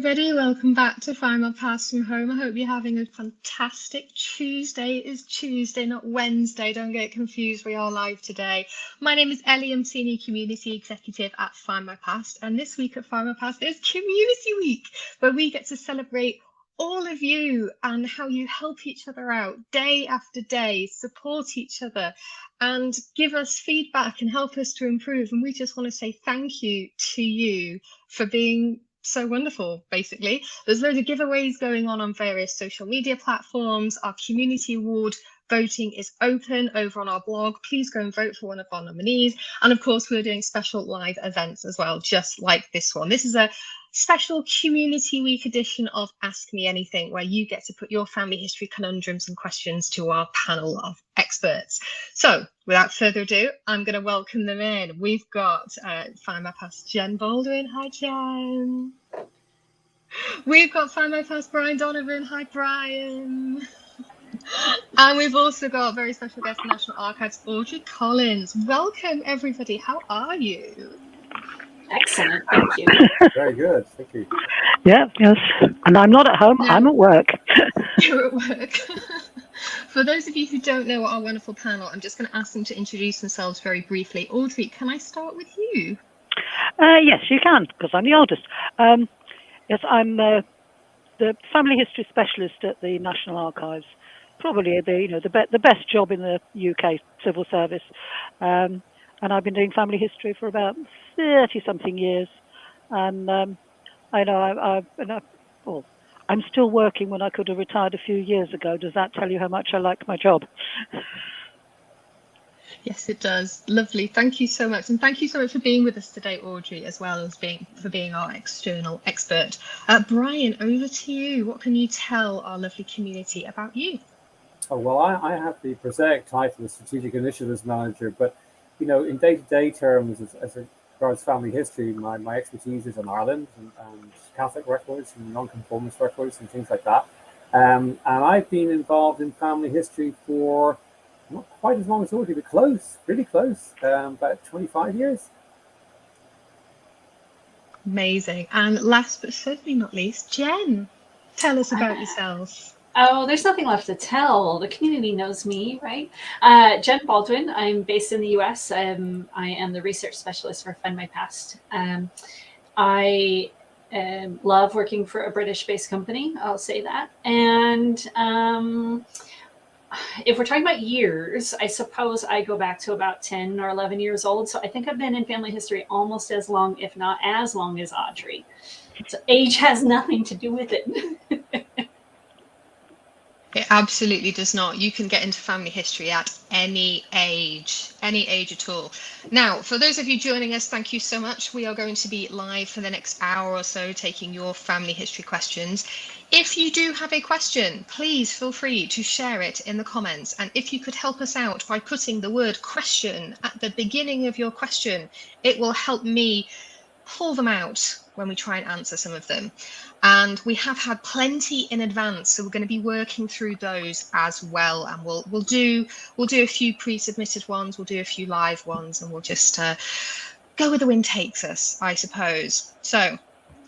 everybody. Welcome back to Findmypast from home. I hope you're having a fantastic Tuesday. It is Tuesday, not Wednesday. Don't get confused. We are live today. My name is Ellie. I'm Senior Community Executive at Findmypast. And this week at Findmypast is Community Week, where we get to celebrate all of you and how you help each other out day after day, support each other and give us feedback and help us to improve. And we just want to say thank you to you for being so wonderful. Basically, there's loads of giveaways going on various social media platforms. Our community award voting is open over on our blog. Please go and vote for one of our nominees. And of course, we're doing special live events as well, just like this one. This is a special Community Week edition of Ask Me Anything, where you get to put your family history conundrums and questions to our panel of experts. So without further ado, I'm going to welcome them in. We've got Findmypast Jen Baldwin. Hi, Jen. We've got Findmypast Brian Donovan. Hi, Brian. And we've also got a very special guest, National Archives, Audrey Collins. Welcome, everybody. How are you? Excellent, thank you. Very good, thank you. Yeah, yes. And I'm not at home, I'm at work. You're at work. For those of you who don't know our wonderful panel, I'm just going to ask them to introduce themselves very briefly. Audrey, can I start with you? Yes, you can, because I'm the oldest. Yes, I'm the family history specialist at the National Archives. Probably the best job in the UK civil service. And I've been doing family history for about 30-something years. And I'm still working when I could have retired a few years ago. Does that tell you how much I like my job? Yes, it does. Lovely. Thank you so much. And thank you so much for being with us today, Audrey, as well as being our external expert. Brian, over to you. What can you tell our lovely community about you? Oh, well, I have the prosaic title of Strategic Initiatives Manager, but in day-to-day terms, as regards family history, my expertise is in Ireland and Catholic records and non-conformist records and things like that. And I've been involved in family history for not quite as long as Audrey, but close, really close, about 25 years. Amazing. And last but certainly not least, Jen, tell us about yourself. Oh, there's nothing left to tell. The community knows me, right? Jen Baldwin. I'm based in the US. I am the research specialist for Findmypast. I love working for a British-based company. I'll say that. And if we're talking about years, I suppose I go back to about 10 or 11 years old. So I think I've been in family history almost as long, if not as long as Audrey. So age has nothing to do with it. It absolutely does not. You can get into family history at any age at all. Now, for those of you joining us, thank you so much. We are going to be live for the next hour or so, taking your family history questions. If you do have a question, please feel free to share it in the comments. And if you could help us out by putting the word question at the beginning of your question, it will help me pull them out when we try and answer some of them. And we have had plenty in advance, so we're going to be working through those as well. And we'll do a few pre-submitted ones, we'll do a few live ones, and we'll just go where the wind takes us, I suppose. So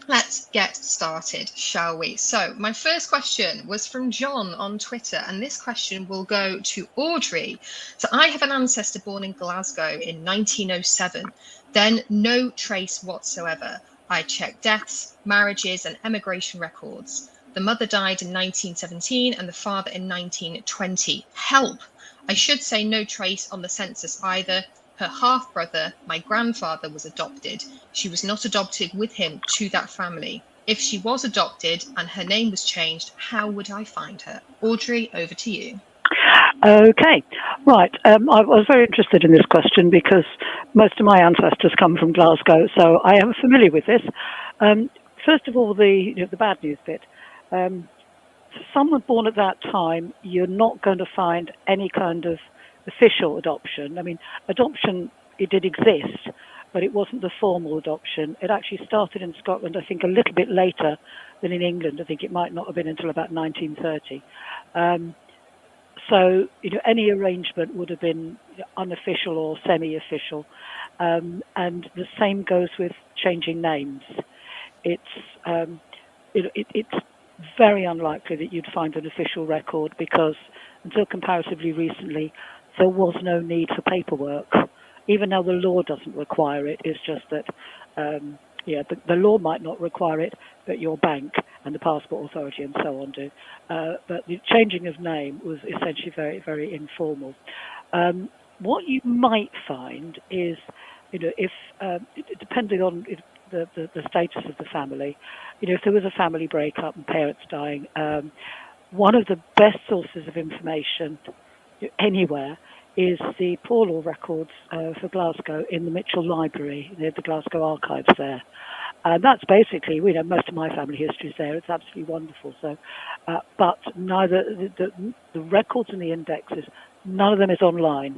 let's get started, shall we? So my first question was from John on Twitter, and this question will go to Audrey. So I have an ancestor born in Glasgow in 1907, then no trace whatsoever. I checked deaths, marriages and emigration records. The mother died in 1917 and the father in 1920. Help! I should say no trace on the census either. Her half-brother, my grandfather, was adopted. She was not adopted with him to that family. If she was adopted and her name was changed, how would I find her? Audrey, over to you. Okay, right. I was very interested in this question because most of my ancestors come from Glasgow, so I am familiar with this. First of all, the bad news bit. Someone born at that time, you're not going to find any kind of official adoption. I mean, adoption, it did exist, but it wasn't the formal adoption. It actually started in Scotland, I think, a little bit later than in England. I think it might not have been until about 1930. So, any arrangement would have been unofficial or semi-official. And the same goes with changing names. It's it's very unlikely that you'd find an official record, because until comparatively recently, there was no need for paperwork, even though the law doesn't require it. It's just that, the law might not require it, but your bank and the passport authority and so on do. But the changing of name was essentially very, very informal. What you might find is, if depending on the status of the family, if there was a family breakup and parents dying, one of the best sources of information anywhere is the poor law records for Glasgow in the Mitchell Library, the Glasgow archives there. And that's basically, most of my family history is there. It's absolutely wonderful. So, but neither the records and the indexes, none of them is online.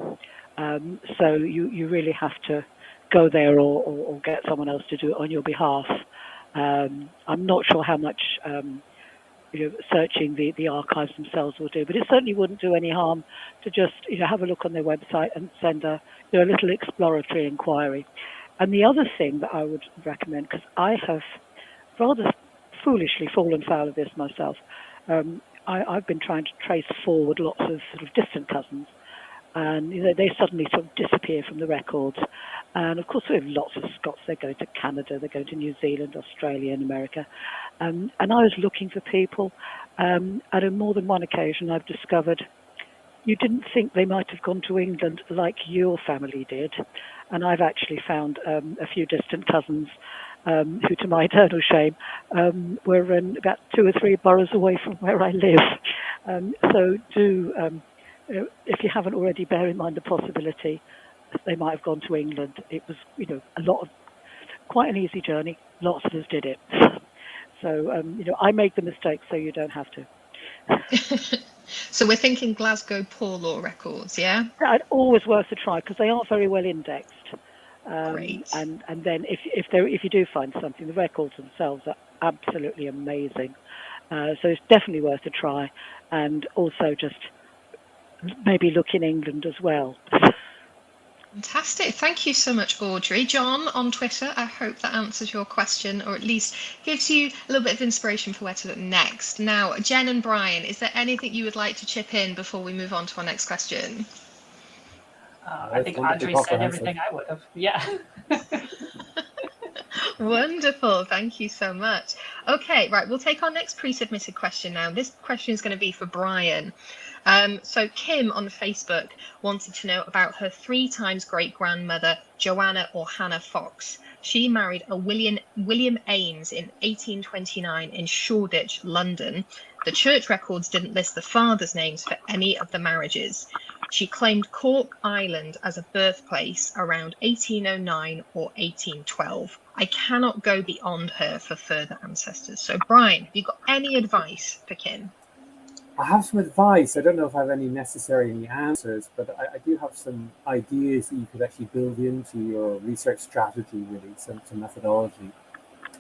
So you really have to go there or get someone else to do it on your behalf. I'm not sure how much searching the archives themselves will do, but it certainly wouldn't do any harm to just have a look on their website and send a little exploratory inquiry. And the other thing that I would recommend, because I have rather foolishly fallen foul of this myself, I've been trying to trace forward lots of sort of distant cousins, and they suddenly sort of disappear from the records. And of course we have lots of Scots. They're going to Canada, they're going to New Zealand, Australia and America. And I was looking for people, and on more than one occasion I've discovered you didn't think they might have gone to England like your family did. And I've actually found a few distant cousins who, to my eternal shame, were about 2 or 3 boroughs away from where I live. So do, if you haven't already, bear in mind the possibility they might have gone to England. It was, quite an easy journey. Lots of us did it. So, I make the mistake so you don't have to. So we're thinking Glasgow poor law records, yeah? It's always worth a try, because they are very well indexed. Great. And then if you do find something, the records themselves are absolutely amazing. So it's definitely worth a try, and also just maybe look in England as well. Fantastic. Thank you so much, Audrey. John, on Twitter, I hope that answers your question, or at least gives you a little bit of inspiration for where to look next. Now, Jen and Brian, is there anything you would like to chip in before we move on to our next question? I think Audrey said everything I would have. Yeah. Wonderful. Thank you so much. Okay, right. We'll take our next pre-submitted question now. This question is going to be for Brian. So Kim on Facebook wanted to know about her 3 times great-grandmother, Joanna or Hannah Fox. She married a William Ames in 1829 in Shoreditch, London. The church records didn't list the father's names for any of the marriages. She claimed Cork Island as a birthplace around 1809 or 1812. I cannot go beyond her for further ancestors. So Brian, have you got any advice for Kim? I have some advice. I don't know if I have any necessary answers, but I do have some ideas that you could actually build into your research strategy, really, some methodology.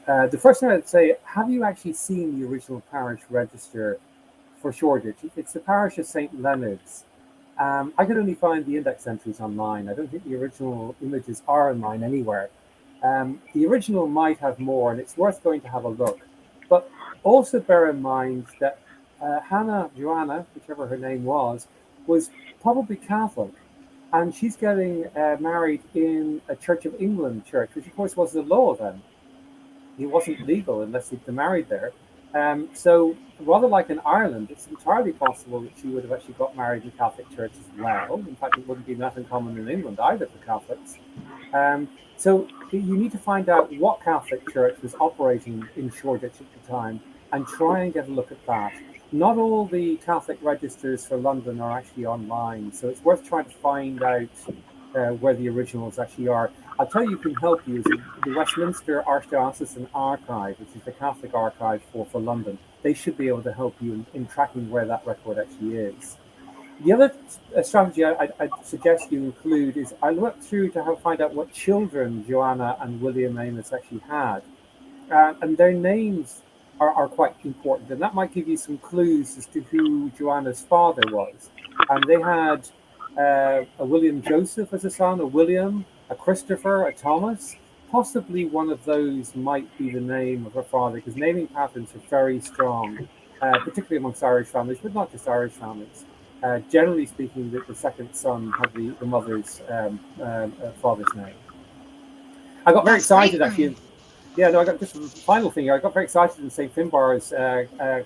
The first thing I'd say, have you actually seen the original parish register for Shoreditch? It's the parish of St. Leonard's. I could only find the index entries online. I don't think the original images are online anywhere. The original might have more, and it's worth going to have a look. But also bear in mind that Joanna, whichever her name was probably Catholic, and she's getting married in a Church of England church, which of course was the law then. It wasn't legal unless they'd been married there. So rather like in Ireland, it's entirely possible that she would have actually got married in Catholic church as well. In fact, it wouldn't be that uncommon in England either for Catholics. So you need to find out what Catholic church was operating in Shoreditch at the time and try and get a look at that. Not all the Catholic registers for London are actually online, so it's worth trying to find out where the originals actually are. I'll tell you who can help you is the Westminster Archdiocesan Archive, which is the Catholic archive for London. They should be able to help you in tracking where that record actually is. The other strategy I'd suggest you include is I looked through to find out what children Joanna and William Amos actually had. And their names are quite important, and that might give you some clues as to who Joanna's father was. And they had a William Joseph as a son, a William, a Christopher, a Thomas. possibly one of those might be the name of her father, because naming patterns are very strong, particularly amongst Irish families, but not just Irish families. Generally speaking, the second son had the mother's father's name. I got very That's great, excited actually. Brian. Yeah, no, I got just a final thing here. I got very excited in St. Finbarr's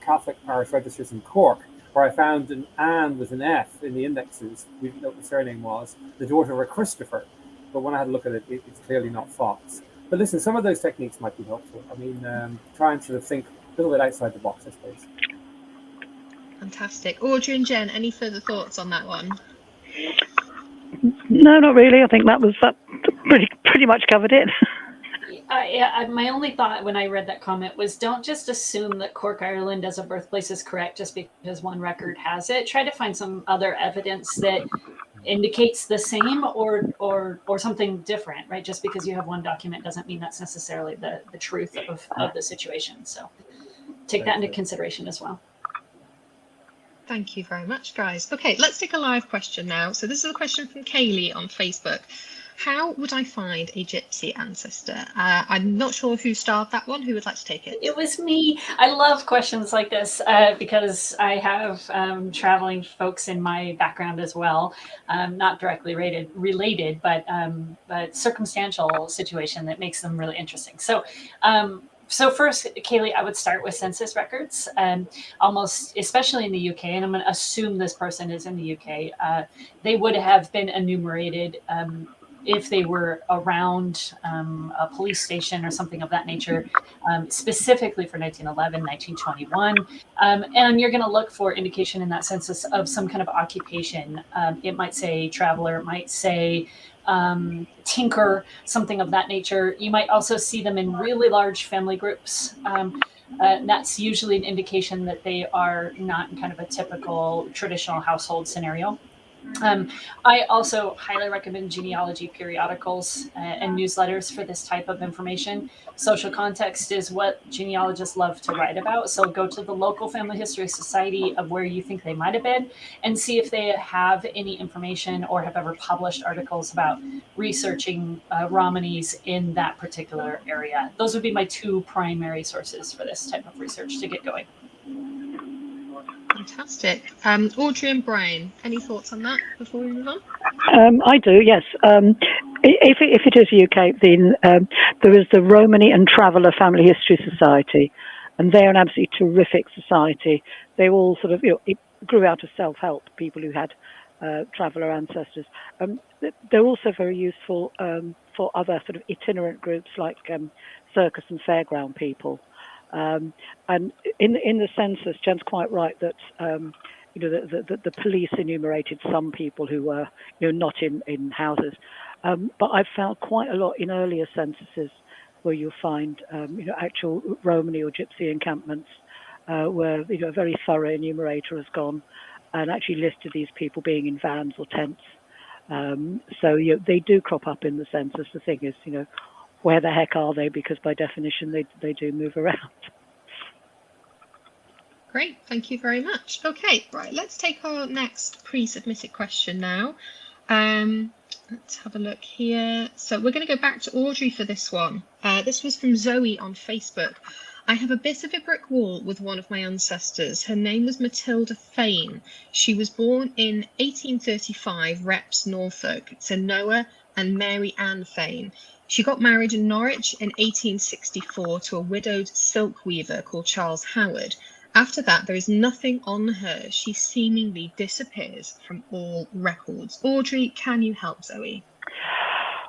Catholic parish registers in Cork, where I found an Anne with an F in the indexes. We didn't know what the surname was, the daughter of a Christopher. But when I had a look at it, it's clearly not Fox. But listen, some of those techniques might be helpful. I mean, try and sort of think a little bit outside the box, I suppose. Fantastic. Audrey and Jen, any further thoughts on that one? No, not really. I think that pretty much covered it. My only thought when I read that comment was, don't just assume that Cork, Ireland as a birthplace is correct just because one record has it. Try to find some other evidence that indicates the same or something different, right? Just because you have one document doesn't mean that's necessarily the truth of the situation. So take that into consideration as well. Thank you very much, guys. Okay, let's take a live question now. So this is a question from Kaylee on Facebook. How would I find a gypsy ancestor? I'm not sure who started that one. Who would like to take it? It was me. I love questions like this because I have traveling folks in my background as well. Not directly related, but circumstantial situation that makes them really interesting. So first, Kaylee, I would start with census records, almost especially in the UK, and I'm going to assume this person is in the UK. They would have been enumerated if they were around a police station or something of that nature, specifically for 1911, 1921. And you're going to look for indication in that census of some kind of occupation. It might say traveler, it might say tinker, something of that nature. You might also see them in really large family groups. That's usually an indication that they are not in kind of a typical traditional household scenario. I also highly recommend genealogy periodicals and newsletters for this type of information. Social context is what genealogists love to write about. So go to the local family history society of where you think they might have been and see if they have any information or have ever published articles about researching Romanies in that particular area. Those would be my two primary sources for this type of research to get going. Fantastic. Audrey and Brian, any thoughts on that before we move on? I do, yes. If it is UK, then there is the Romany and Traveller Family History Society, and they're an absolutely terrific society. They all sort of, it grew out of self-help, people who had traveller ancestors. They're also very useful for other sort of itinerant groups like circus and fairground people. And in the census, Jen's quite right that the police enumerated some people who were not in houses, but I've found quite a lot in earlier censuses where you'll find actual Romany or Gypsy encampments where a very thorough enumerator has gone and actually listed these people being in vans or tents. So they do crop up in the census. The thing is, where the heck are they? Because by definition, they do move around. Great, thank you very much. Okay, right, let's take our next pre-submitted question now. Let's have a look here. So we're going to go back to Audrey for this one. This was from Zoe on Facebook. I have a bit of a brick wall with one of my ancestors. Her name was Matilda Fane. She was born in 1835, Reps, Norfolk, to Noah and Mary Ann Fane. She got married in Norwich in 1864 to a widowed silk weaver called Charles Howard. After that, there is nothing on her. She seemingly disappears from all records. Audrey, can you help Zoe?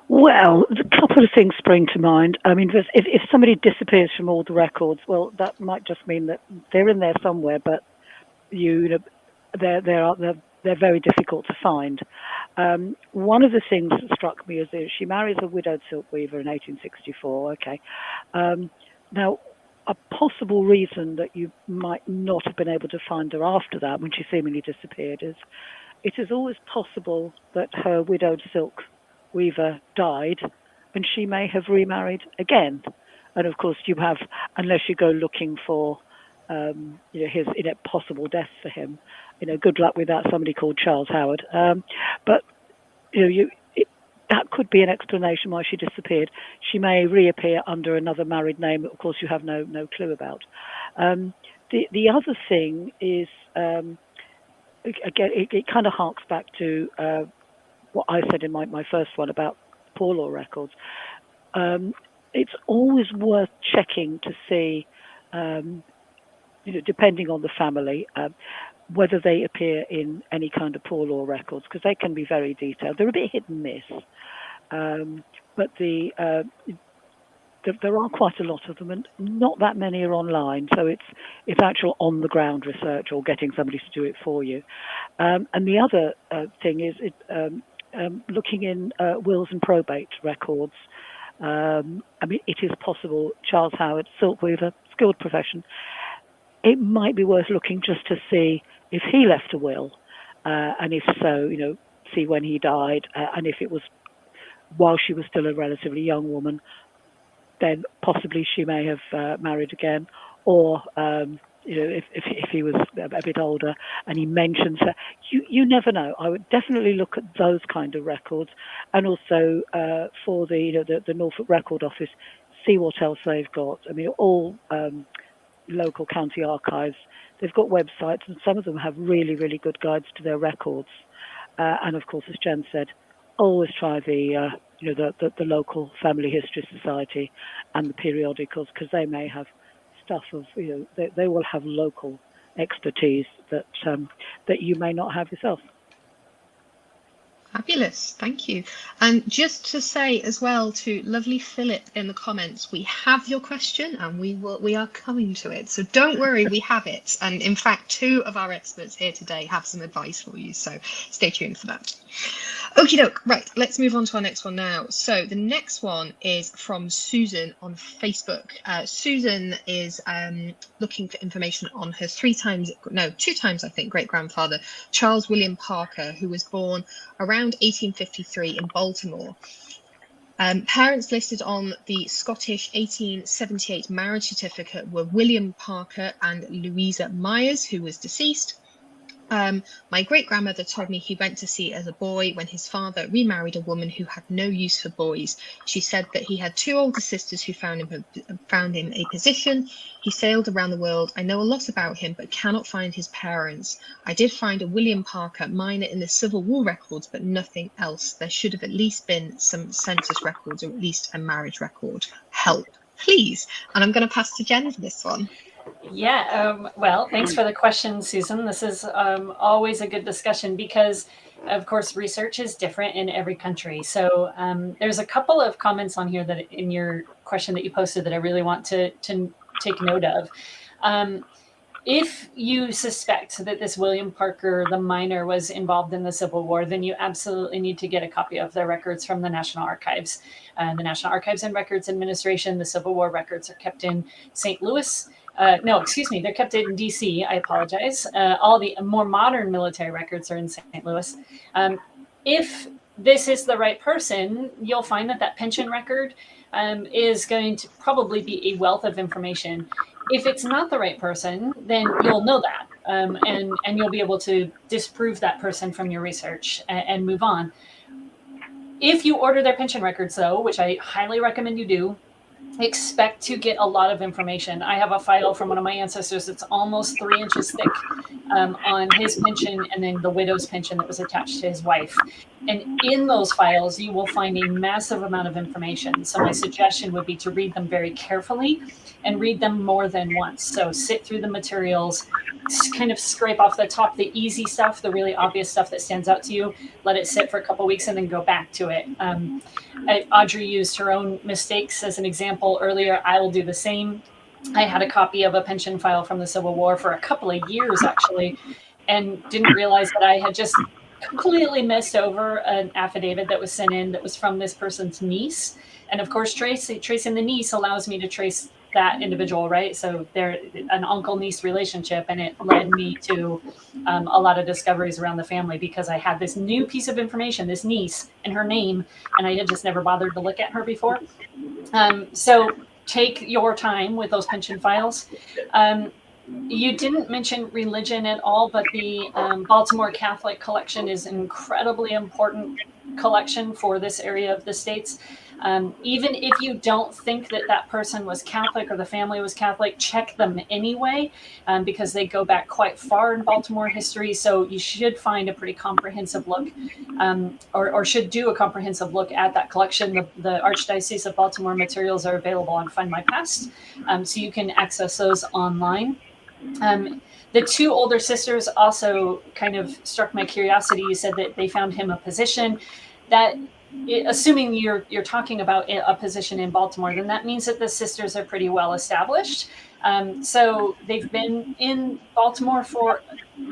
Well, a couple of things spring to mind. I mean, if somebody disappears from all the records, well, that might just mean that they're in there somewhere, but they're very difficult to find. One of the things that struck me is that she marries a widowed silk weaver in 1864. Okay, now a possible reason that you might not have been able to find her after that, when she seemingly disappeared, is it is always possible that her widowed silk weaver died and she may have remarried again. And of course you have, unless you go looking for his possible death for him, good luck with that, somebody called Charles Howard. But that could be an explanation why she disappeared. She may reappear under another married name that, of course, you have no clue about. The other thing is, again, it kind of harks back to what I said in my first one about poor law records. It's always worth checking to see, depending on the family, whether they appear in any kind of poor law records, because they can be very detailed. They're a bit hit and miss, but there are quite a lot of them, and not that many are online. So it's actual on the ground research or getting somebody to do it for you. And the other thing is looking in wills and probate records. It is possible. Charles Howard, silk weaver, skilled profession. It might be worth looking just to see if he left a will, and if so, see when he died, and if it was while she was still a relatively young woman, then possibly she may have married again, or if he was a bit older and he mentions her. You never know. I would definitely look at those kind of records, and also for the Norfolk Record Office, see what else they've got. All local county archives, they've got websites, and some of them have really, really good guides to their records. And of course, as Jen said, always try the local Family History Society and the periodicals, because they may have stuff of they will have local expertise that you may not have yourself. Fabulous, thank you. And just to say as well to lovely Philip in the comments, we have your question and we are coming to it. So don't worry, we have it. And in fact, 2 of our experts here today have some advice for you. So stay tuned for that. Okie doke, right, let's move on to our next one now. So the next one is from Susan on Facebook. Susan is looking for information on her 2 times, I think, great-grandfather, Charles William Parker, who was born around 1853 in Baltimore. Parents listed on the Scottish 1878 marriage certificate were William Parker and Louisa Myers, who was deceased. My great-grandmother told me he went to sea as a boy when his father remarried a woman who had no use for boys. She said that he had 2 older sisters who found him a position. He sailed around the world. I know a lot about him, but cannot find his parents. I did find a William Parker minor in the Civil War records, but nothing else. There should have at least been some census records, or at least a marriage record. Help, please. And I'm going to pass to Jen for this one. Yeah, well, thanks for the question, Susan. This is always a good discussion because, of course, research is different in every country. So there's a couple of comments on here that in your question that you posted that I really want to take note of. If you suspect that this William Parker, the minor, was involved in the Civil War, then you absolutely need to get a copy of the records from the National Archives. The National Archives and Records Administration, the Civil War records are kept in St. Louis. They're kept in DC. I apologize. All the more modern military records are in St. Louis. If this is the right person, you'll find that pension record is going to probably be a wealth of information. If it's not the right person, then you'll know that, and you'll be able to disprove that person from your research and move on. If you order their pension records, though, which I highly recommend you do, expect to get a lot of information. I have a file from one of my ancestors that's almost 3 inches thick on his pension and then the widow's pension that was attached to his wife. And in those files, you will find a massive amount of information. So my suggestion would be to read them very carefully and read them more than once. So sit through the materials, kind of scrape off the top, the easy stuff, the really obvious stuff that stands out to you, let it sit for a couple of weeks and then go back to it. Audrey used her own mistakes as an example earlier. I will do the same. I had a copy of a pension file from the Civil War for a couple of years, actually, and didn't realize that I had just completely missed over an affidavit that was sent in that was from this person's niece. And of course, tracing the niece allows me to trace that individual, right? So they're an uncle-niece relationship, and it led me to a lot of discoveries around the family because I had this new piece of information, this niece and her name, and I had just never bothered to look at her before. So take your time with those pension files. You didn't mention religion at all, but the Baltimore Catholic collection is incredibly important. collection for this area of the States. Even if you don't think that that person was Catholic or the family was Catholic, check them anyway, because they go back quite far in Baltimore history. So you should find a pretty comprehensive look, or should do a comprehensive look at that collection. The Archdiocese of Baltimore materials are available on Findmypast, so you can access those online. The two older sisters also kind of struck my curiosity. You said that they found him a position that, assuming you're talking about a position in Baltimore, then that means that the sisters are pretty well established. So they've been in Baltimore for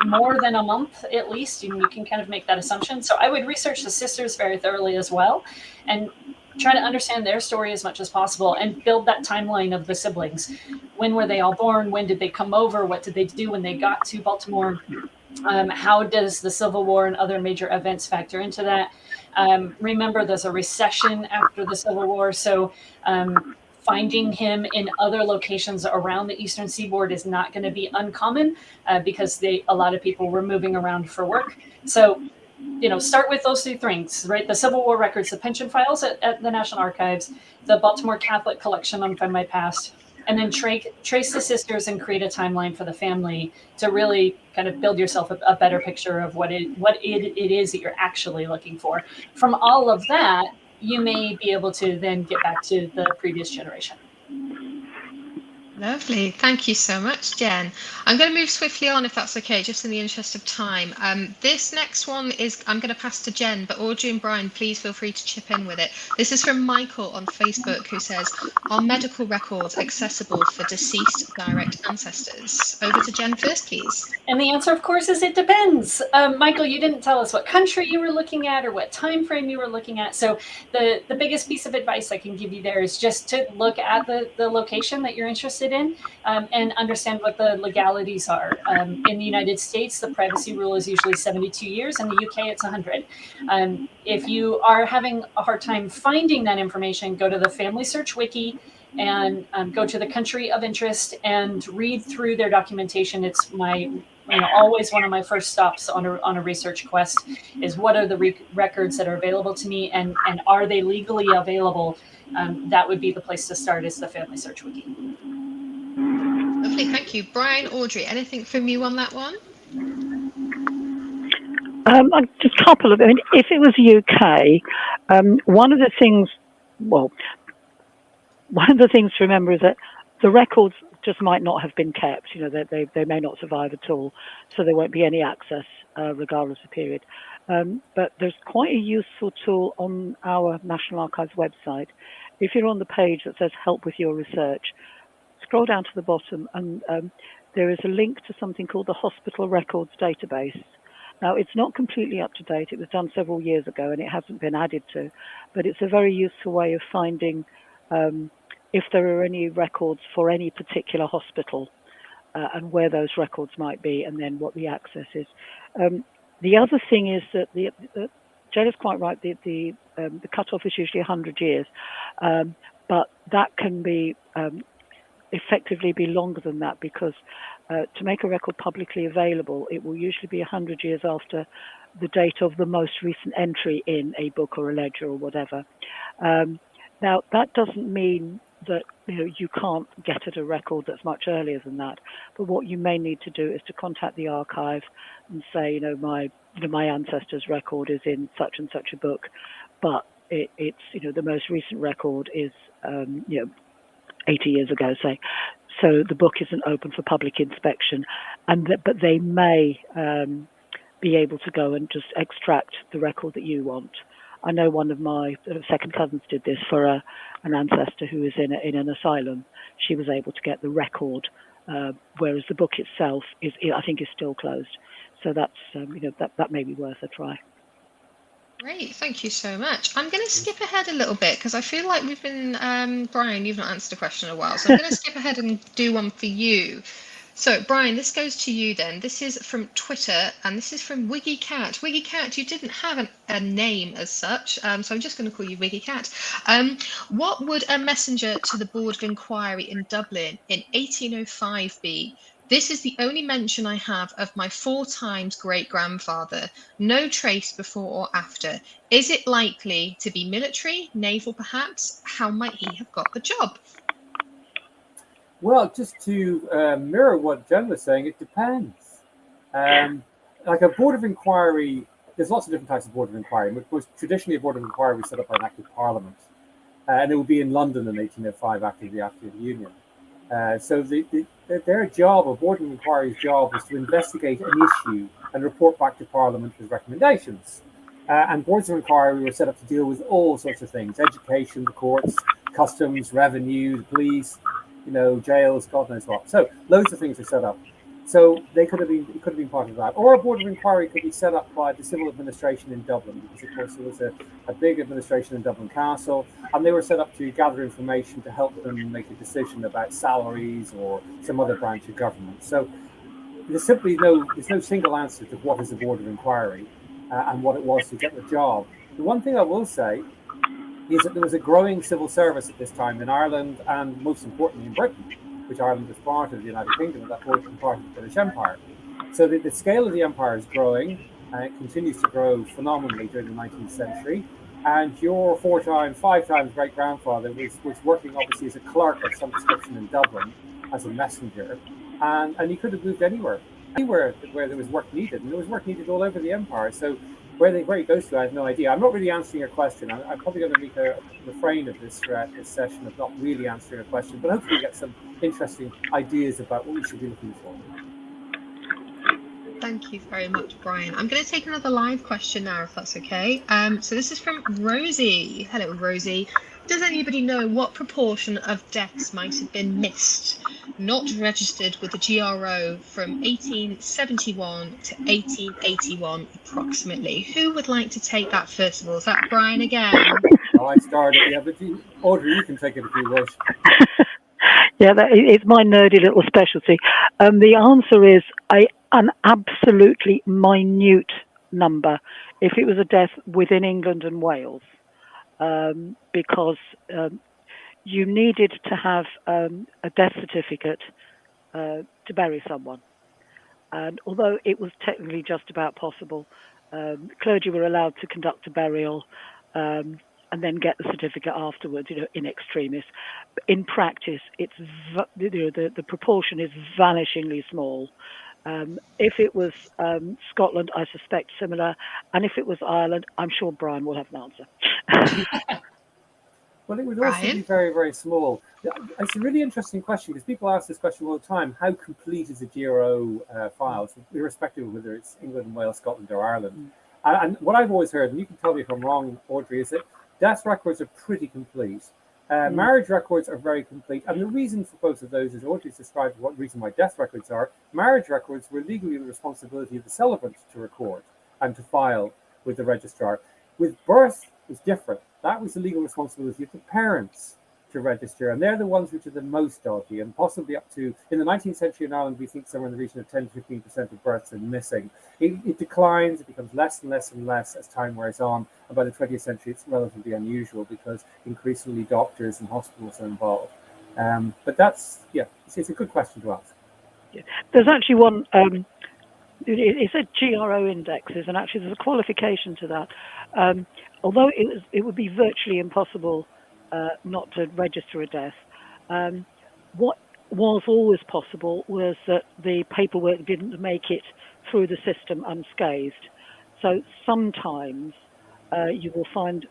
more than a month at least, and you can kind of make that assumption. So I would research the sisters very thoroughly as well, and try to understand their story as much as possible, and build that timeline of the siblings. When were they all born? When did they come over? What did they do when they got to Baltimore? How does the Civil War and other major events factor into that? Remember, there's a recession after the Civil War, so finding him in other locations around the Eastern Seaboard is not going to be uncommon, because a lot of people were moving around for work. So, start with those two things, right? The Civil War records, the pension files at the National Archives, the Baltimore Catholic collection on Findmypast, and then trace the sisters and create a timeline for the family to really kind of build yourself a better picture of what it is that you're actually looking for. From all of that, you may be able to then get back to the previous generation. Lovely. Thank you so much, Jen. I'm going to move swiftly on, if that's okay, just in the interest of time. This next one I'm going to pass to Jen, but Audrey and Brian, please feel free to chip in with it. This is from Michael on Facebook, who says, are medical records accessible for deceased direct ancestors? Over to Jen first, please. And the answer, of course, is it depends. Michael, you didn't tell us what country you were looking at or what time frame you were looking at. So the biggest piece of advice I can give you there is just to look at the location that you're interested in, and understand what the legalities are. In the United States, the privacy rule is usually 72 years. In the UK, it's 100. If you are having a hard time finding that information, go to the Family Search Wiki and go to the country of interest and read through their documentation. It's always one of my first stops on a research quest is what are the records that are available to me, and are they legally available? That would be the place to start, is the Family Search Wiki. Lovely, thank you. Brian, Audrey, anything from you on that one? Just a couple of, if it was UK, one of the things to remember is that the records just might not have been kept. They may not survive at all, so there won't be any access regardless of period. But there's quite a useful tool on our National Archives website. If you're on the page that says help with your research, scroll down to the bottom, and there is a link to something called the Hospital Records Database. Now, it's not completely up to date. It was done several years ago and it hasn't been added to, but it's a very useful way of finding if there are any records for any particular hospital and where those records might be, and then what the access is. The other thing is that Jen is quite right. The cutoff is usually 100 years, but that can be effectively be longer than that, because to make a record publicly available, it will usually be 100 years after the date of the most recent entry in a book or a ledger or whatever. Now, that doesn't mean that you can't get at a record that's much earlier than that, but what you may need to do is to contact the archive and say, my ancestor's record is in such and such a book, but it's the most recent record is 80 years ago, say, so the book isn't open for public inspection, but they may be able to go and just extract the record that you want. I know one of my second cousins did this for an ancestor who is in an asylum. She was able to get the record, whereas the book itself is still closed. So that's that may be worth a try. Great, thank you so much. I'm going to skip ahead a little bit because I feel like we've been, Brian, you've not answered a question in a while, so I'm going to skip ahead and do one for you. So, Brian, this goes to you then. This is from Twitter, and this is from Wiggy Cat. Wiggy Cat, you didn't have a name as such, so I'm just going to call you Wiggy Cat. What would a messenger to the Board of Inquiry in Dublin in 1805 be This is the only mention I have of my 4 times great-grandfather. No trace before or after. Is it likely to be military, naval perhaps? How might he have got the job? Well, just to mirror what Jen was saying, it depends. Like a board of inquiry, there's lots of different types of board of inquiry. Most traditionally, a board of inquiry was set up by an act of parliament, and it would be in London in 1805 after the Act of Union. So their job, or board of inquiry's job, was to investigate an issue and report back to Parliament with recommendations. And boards of inquiry were set up to deal with all sorts of things: education, the courts, customs, revenue, the police, jails, God knows what. So loads of things are set up. So it could have been part of that. Or a board of inquiry could be set up by the civil administration in Dublin, because of course there was a big administration in Dublin Castle, and they were set up to gather information to help them make a decision about salaries or some other branch of government. So there's no single answer to what is a board of inquiry and what it was to get the job. The one thing I will say is that there was a growing civil service at this time in Ireland, and most importantly in Britain, which Ireland was part of the United Kingdom at that point and part of the British Empire. So the scale of the empire is growing, and it continues to grow phenomenally during the 19th century. And your 4 times, 5 times great-grandfather was working obviously as a clerk of some description in Dublin, as a messenger, and he could have moved anywhere where there was work needed, and there was work needed all over the empire. So where he goes to, I have no idea. I'm not really answering your question. I'm probably going to make a refrain of this throughout this session of not really answering a question, but hopefully get some interesting ideas about what we should be looking for. Thank you very much, Brian. I'm going to take another live question now, if that's okay. So this is from Rosie. Hello, Rosie. Does anybody know what proportion of deaths might have been missed, not registered with the GRO from 1871 to 1881 approximately? Who would like to take that first of all? Is that Brian again? I started, yeah, but Audrey, you can take it if you wish. Yeah, it's my nerdy little specialty. The answer is an absolutely minute number if it was a death within England and Wales, because you needed to have a death certificate to bury someone. And although it was technically just about possible, clergy were allowed to conduct a burial and then get the certificate afterwards, in extremis. In practice, it's the proportion is vanishingly small. If it was Scotland, I suspect similar, and if it was Ireland, I'm sure Brian will have an answer. Well, it would also be very, very small. It's a really interesting question, because people ask this question all the time: how complete is a GRO file, irrespective of whether it's England, Wales, Scotland, or Ireland? And what I've always heard, and you can tell me if I'm wrong, Audrey, is that death records are pretty complete. Marriage records are very complete. And the reason for both of those is Audrey's described what reason why death records are. Marriage records were legally the responsibility of the celebrant to record and to file with the registrar. With birth, it's different. That was the legal responsibility of the parents to register, and they're the ones which are the most dodgy, and possibly up to, in the 19th century in Ireland, we think somewhere in the region of 10 to 15% of births are missing. It declines, it becomes less and less and less as time wears on, and by the 20th century it's relatively unusual because increasingly doctors and hospitals are involved. But that's, it's a good question to ask. Yeah. There's actually one, it said GRO indexes, and actually there's a qualification to that. Although it would be virtually impossible not to register a death, what was always possible was that the paperwork didn't make it through the system unscathed. So sometimes you will find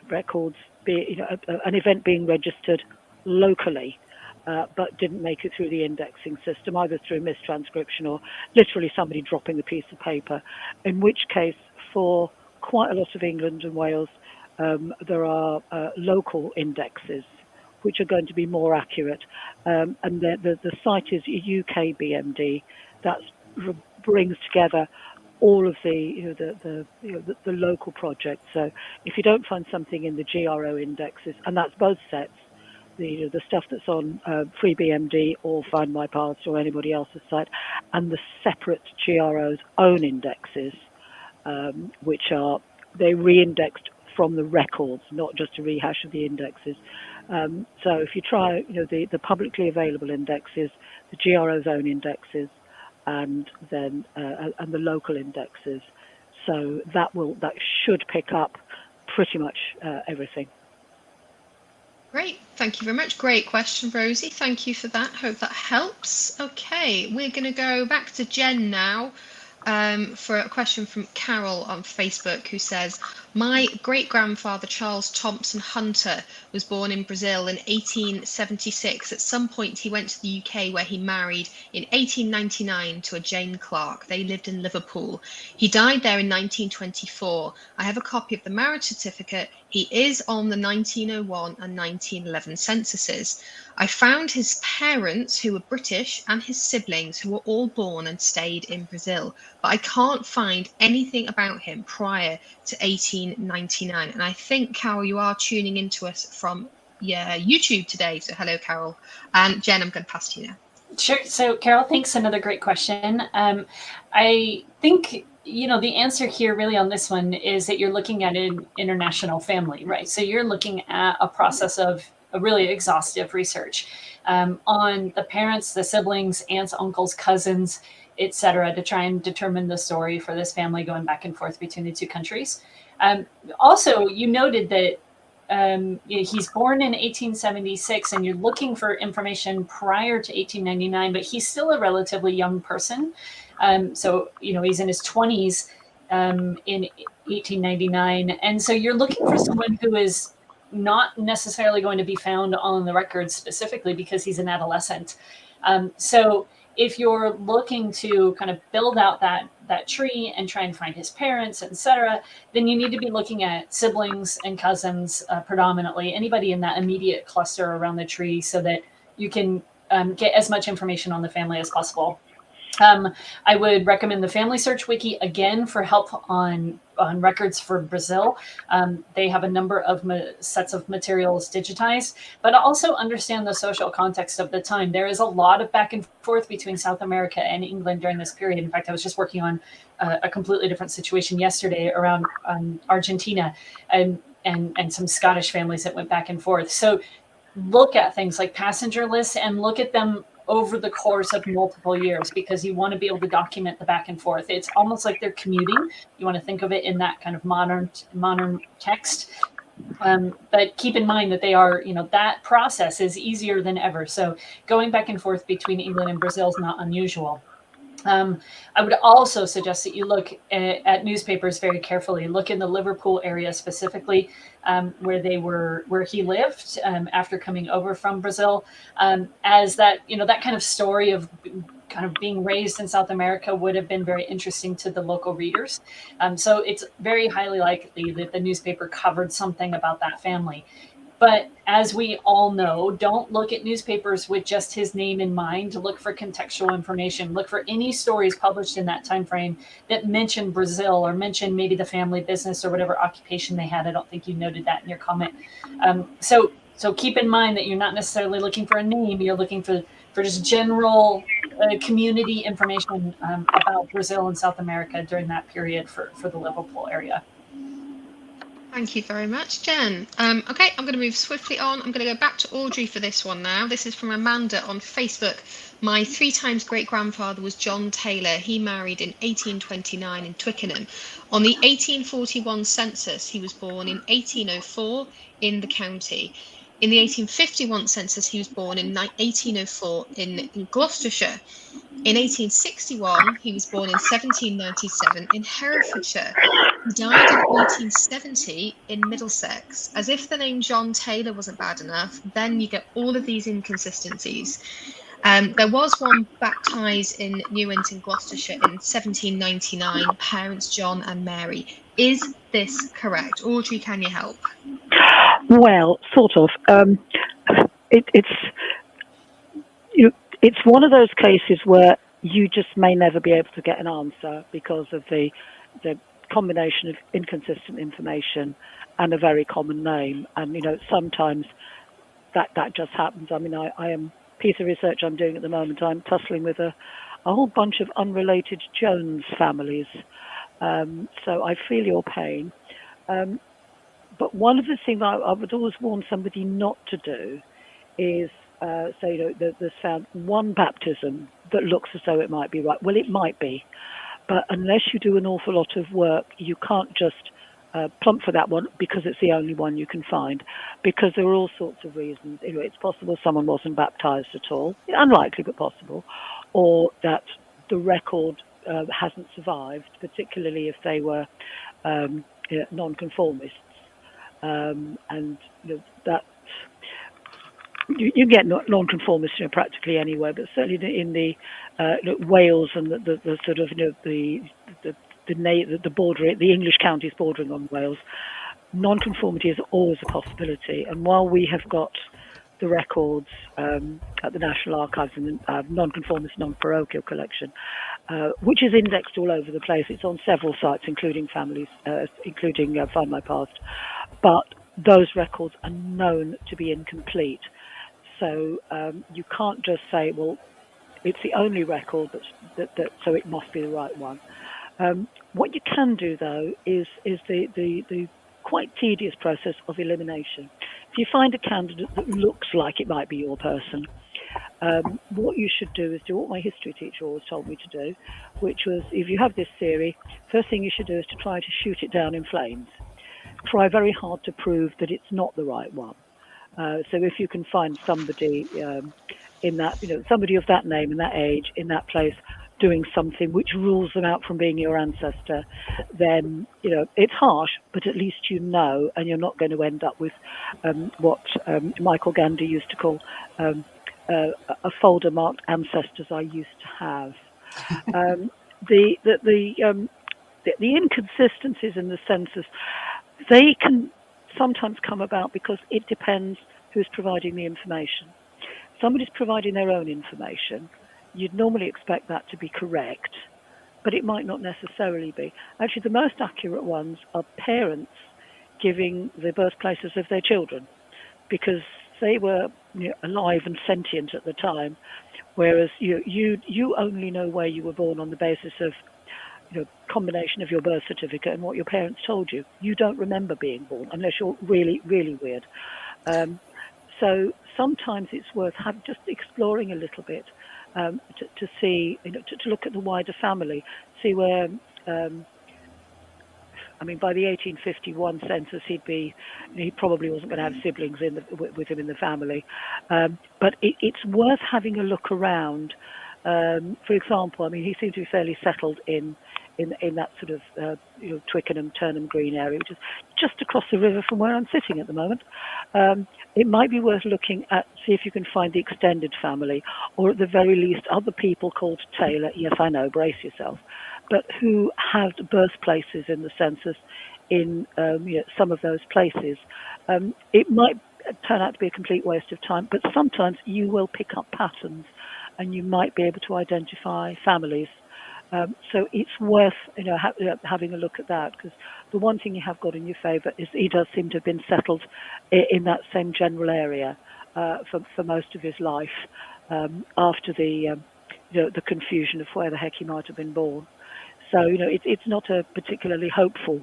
records, an event being registered locally, but didn't make it through the indexing system, either through mistranscription or literally somebody dropping a piece of paper, in which case for quite a lot of England and Wales, there are local indexes which are going to be more accurate, and the site is UKBMD. That brings together all of the local projects. So if you don't find something in the GRO indexes, and that's both sets, the stuff that's on FreeBMD or Findmypast or anybody else's site, and the separate GRO's own indexes, which are they re-indexed from the records, not just a rehash of the indexes. So if you try, the publicly available indexes, the GRO's own indexes, and then and the local indexes, so that should pick up pretty much everything. Great, thank you very much. Great question, Rosie. Thank you for that. Hope that helps. Okay, we're going to go back to Jen now for a question from Carol on Facebook, who says, my great-grandfather Charles Thompson Hunter was born in Brazil in 1876. At some point he went to the UK, where he married in 1899 to a Jane Clark. They lived in Liverpool. He died there in 1924. I have a copy of the marriage certificate. He is on the 1901 and 1911 censuses. I found his parents, who were British, and his siblings, who were all born and stayed in Brazil, but I can't find anything about him prior to 1899. And I think, Carol, you are tuning into us from YouTube today. So hello, Carol. And Jen, I'm going to pass to you now. Sure. So, Carol, thanks. Another great question. I think, the answer here really on this one is that you're looking at an international family, right? So you're looking at a process of a really exhaustive research on the parents, the siblings, aunts, uncles, cousins, etc., to try and determine the story for this family going back and forth between the two countries. Also, you noted that he's born in 1876, and you're looking for information prior to 1899, but he's still a relatively young person. So, he's in his 20s in 1899. And so you're looking for someone who is not necessarily going to be found on the records specifically because he's an adolescent. So if you're looking to kind of build out that tree and try and find his parents, etc., then you need to be looking at siblings and cousins predominantly, anybody in that immediate cluster around the tree, so that you can get as much information on the family as possible. I would recommend the Family Search Wiki again for help on records for Brazil. They have a number of sets of materials digitized, but also understand the social context of the time. There is a lot of back and forth between South America and England during this period. In fact, I was just working on a completely different situation yesterday around Argentina and some Scottish families that went back and forth. So look at things like passenger lists and look at them over the course of multiple years, because you want to be able to document the back and forth. It's almost like they're commuting. You want to think of it in that kind of modern text. But keep in mind that they are, that process is easier than ever. So going back and forth between England and Brazil is not unusual. I would also suggest that you look at newspapers very carefully. Look in the Liverpool area specifically, where he lived after coming over from Brazil, as that that kind of story of kind of being raised in South America would have been very interesting to the local readers. So it's very highly likely that the newspaper covered something about that family. But as we all know, don't look at newspapers with just his name in mind. Look for contextual information. Look for any stories published in that time frame that mention Brazil or mention maybe the family business or whatever occupation they had. I don't think you noted that in your comment. So keep in mind that you're not necessarily looking for a name. You're looking for just general community information about Brazil and South America during that period for the Liverpool area. Thank you very much, Jen. Okay, I'm going to move swiftly on. I'm going to go back to Audrey for this one now. This is from Amanda on Facebook. My 3 times great-grandfather was John Taylor. He married in 1829 in Twickenham. On the 1841 census, he was born in 1804 in the county. In the 1851 census, he was born in 1804 in Gloucestershire. In 1861, he was born in 1797 in Herefordshire. He died in 1870 in Middlesex. As if the name John Taylor wasn't bad enough, then you get all of these inconsistencies. There was one baptised in Newent in Gloucestershire in 1799, parents John and Mary. Is this correct? Audrey, can you help? Well, sort of. It's one of those cases where you just may never be able to get an answer because of the combination of inconsistent information and a very common name. And sometimes that just happens. I mean, I am piece of research I'm doing at the moment. I'm tussling with a whole bunch of unrelated Jones families. So I feel your pain. But one of the things I would always warn somebody not to do is say, there's found one baptism that looks as though it might be right. Well, it might be, but unless you do an awful lot of work, you can't just plump for that one because it's the only one you can find, because there are all sorts of reasons. It's possible someone wasn't baptized at all, unlikely but possible, or that the record hasn't survived, particularly if they were non-conformists, and that you get non-conformists practically anywhere, but certainly in the Wales and the sort of the border, the English counties bordering on Wales, non-conformity is always a possibility. And while we have got the records at the National Archives and the non-conformist, non-parochial collection, which is indexed all over the place. It's on several sites, including Findmypast, but those records are known to be incomplete. So you can't just say, well, it's the only record so it must be the right one. What you can do, though, is the quite tedious process of elimination. If you find a candidate that looks like it might be your person, what you should do is do what my history teacher always told me to do, which was, if you have this theory, first thing you should do is to try to shoot it down in flames. Try very hard to prove that it's not the right one. So if you can find somebody in that, somebody of that name and that age in that place doing something which rules them out from being your ancestor, then it's harsh, but at least and you're not going to end up with what Michael Gandhi used to call a folder marked ancestors I used to have. The inconsistencies in the census, they can sometimes come about because it depends who's providing the information. If somebody's providing their own information, you'd normally expect that to be correct, but it might not necessarily be. Actually, the most accurate ones are parents giving the birthplaces of their children, because they were alive and sentient at the time, whereas you only know where you were born on the basis of combination of your birth certificate and what your parents told you. You don't remember being born unless you're really, really weird. So sometimes it's worth just exploring a little bit to see, to look at the wider family, see where. By the 1851 census, he probably wasn't going to have siblings with him in the family. But it's worth having a look around. For example, he seemed to be fairly settled in that sort of Twickenham, Turnham Green area, which is just across the river from where I'm sitting at the moment. It might be worth looking at, see if you can find the extended family, or at the very least other people called Taylor. Yes, I know, brace yourself, but who have birthplaces in the census in some of those places. It might turn out to be a complete waste of time, but sometimes you will pick up patterns, and you might be able to identify families. So it's worth having a look at that, because the one thing you have got in your favour is he does seem to have been settled in that same general area for most of his life, after the confusion of where the heck he might have been born. So it's not a particularly hopeful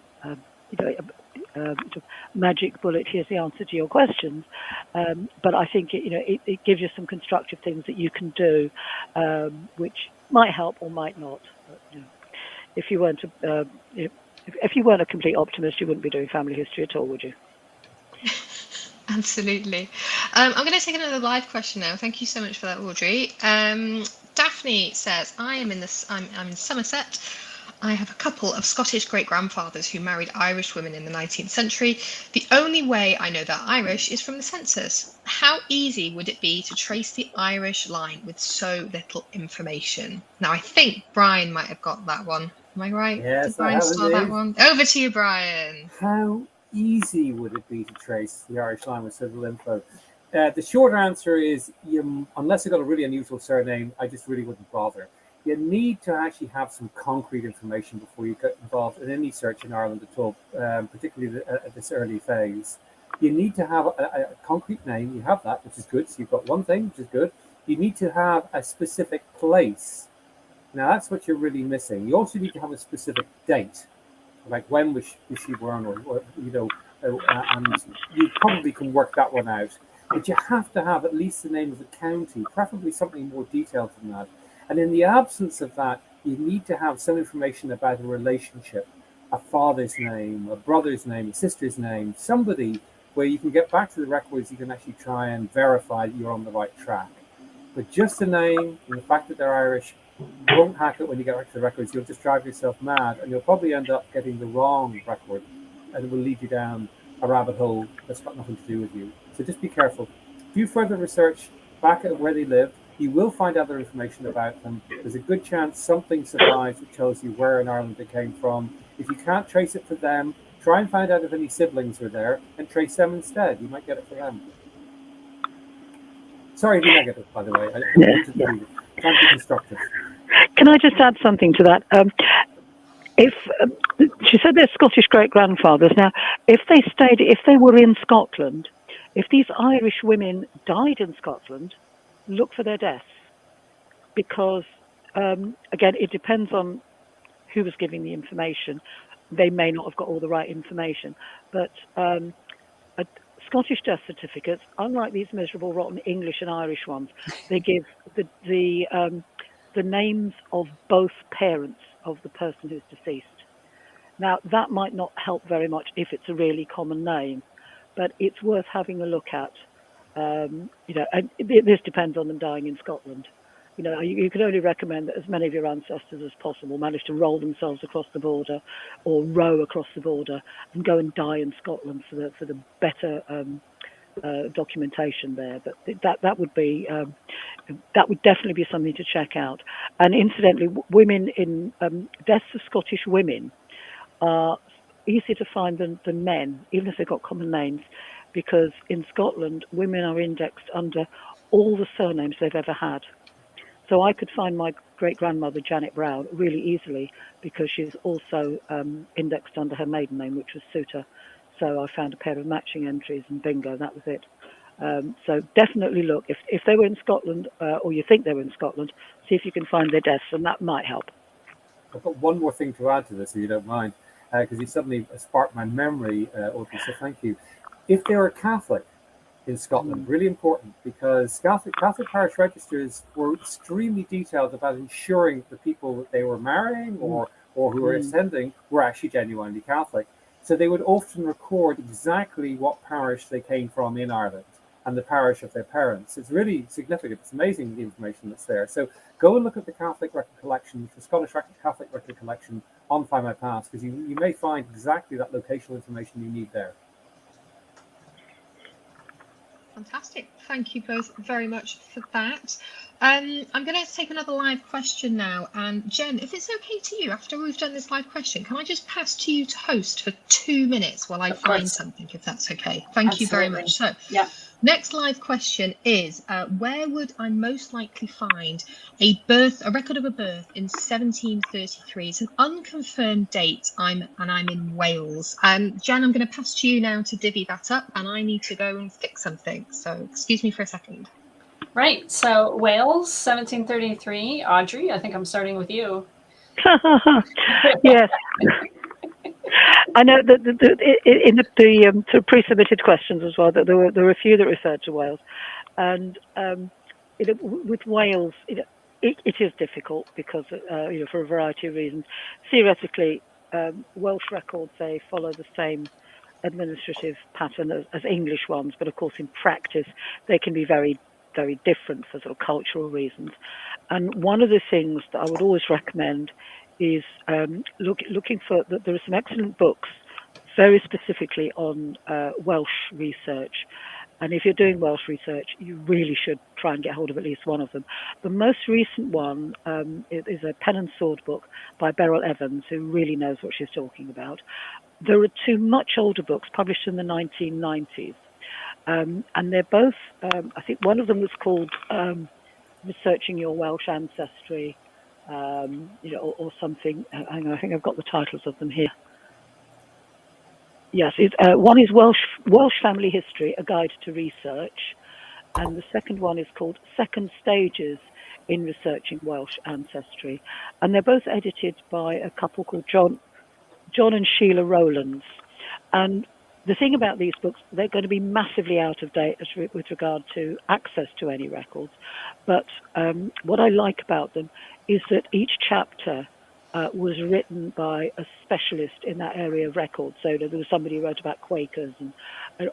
magic bullet. Here's the answer to your questions, but I think it gives you some constructive things that you can do, which might help or might not. But, if you weren't a complete optimist, you wouldn't be doing family history at all, would you? Absolutely. I'm going to take another live question now. Thank you so much for that, Audrey. Daphne says, I'm in Somerset. I have a couple of Scottish great-grandfathers who married Irish women in the 19th century. The only way I know they're Irish is from the census. How easy would it be to trace the Irish line with so little information? Now, I think Brian might have got that one. Am I right? Yes, Did Brian start that one? Over to you, Brian. How easy would it be to trace the Irish line with so little info? The short answer is, unless you've got a really unusual surname, I just really wouldn't bother. You need to actually have some concrete information before you get involved in any search in Ireland at all, particularly at this early phase. You need to have a concrete name. You have that, which is good. So you've got one thing, which is good. You need to have a specific place. Now, that's what you're really missing. You also need to have a specific date, like when was she born, or and you probably can work that one out. But you have to have at least the name of the county, preferably something more detailed than that. And in the absence of that, you need to have some information about a relationship, a father's name, a brother's name, a sister's name, somebody where you can get back to the records, you can actually try and verify that you're on the right track. But just the name and the fact that they're Irish, don't hack it when you get back to the records. You'll just drive yourself mad, and you'll probably end up getting the wrong record, and it will lead you down a rabbit hole that's got nothing to do with you. So just be careful. Do further research back at where they lived. You will find other information about them. There's a good chance something survives that tells you where in Ireland they came from. If you can't trace it for them, try and find out if any siblings are there and trace them instead. You might get it for them. Sorry to be negative, by the way. I don't want to be trying to be constructive. Can I just add something to that? If she said they're Scottish great-grandfathers. Now, if they were in Scotland, if these Irish women died in Scotland, look for their deaths, because again, it depends on who was giving the information. They may not have got all the right information, but Scottish death certificates, unlike these miserable, rotten English and Irish ones, they give the names of both parents of the person who's deceased. Now, that might not help very much if it's a really common name, but it's worth having a look at. And this depends on them dying in Scotland. You can only recommend that as many of your ancestors as possible manage to roll themselves across the border or row across the border and go and die in Scotland for the better documentation there. But that would definitely be something to check out. And incidentally, women in deaths of Scottish women are easier to find than men, even if they've got common names, because in Scotland, women are indexed under all the surnames they've ever had. So I could find my great-grandmother, Janet Brown, really easily because she's also indexed under her maiden name, which was Suter. So I found a pair of matching entries and bingo, that was it. So definitely look, if they were in Scotland, or you think they were in Scotland, see if you can find their deaths, and that might help. I've got one more thing to add to this, if you don't mind, because you suddenly sparked my memory, Audrey, so thank you. If they were Catholic in Scotland, really important, because Catholic parish registers were extremely detailed about ensuring the people that they were marrying or who were ascending were actually genuinely Catholic. So they would often record exactly what parish they came from in Ireland and the parish of their parents. It's really significant. It's amazing, the information that's there. So go and look at the Catholic Record Collection, the Scottish Catholic Record Collection on Findmypast, because you may find exactly that locational information you need there. Fantastic. Thank you both very much for that. I'm going to take another live question now. And Jen, if it's okay to you, after we've done this live question, can I just pass to you to host for 2 minutes while I find something, if that's okay? Thank you very much. So, next live question is, where would I most likely find a record of a birth in 1733? It's an unconfirmed date. I'm in Wales. Jen, I'm going to pass to you now to divvy that up, and I need to go and fix something. So excuse me for a second. Right. So Wales, 1733. Audrey, I think I'm starting with you. Yes. I know that in the pre-submitted questions as well, that there were a few that referred to Wales, and with Wales, it is difficult because for a variety of reasons. Theoretically, Welsh records, they follow the same administrative pattern as English ones, but of course in practice they can be very, very different for sort of cultural reasons. And one of the things that I would always recommend is looking for, there are some excellent books very specifically on Welsh research. And if you're doing Welsh research, you really should try and get hold of at least one of them. The most recent one is a pen and sword book by Beryl Evans, who really knows what she's talking about. There are two much older books published in the 1990s. And they're both, I think one of them was called Researching Your Welsh Ancestry, or something. Hang on, I think I've got the titles of them here. Yes, one is Welsh Family History, A Guide to Research, and the second one is called Second Stages in Researching Welsh Ancestry. And they're both edited by a couple called John and Sheila Rowlands. And the thing about these books, they're going to be massively out of date with regard to access to any records. But what I like about them is that each chapter was written by a specialist in that area of records. So there was somebody who wrote about Quakers and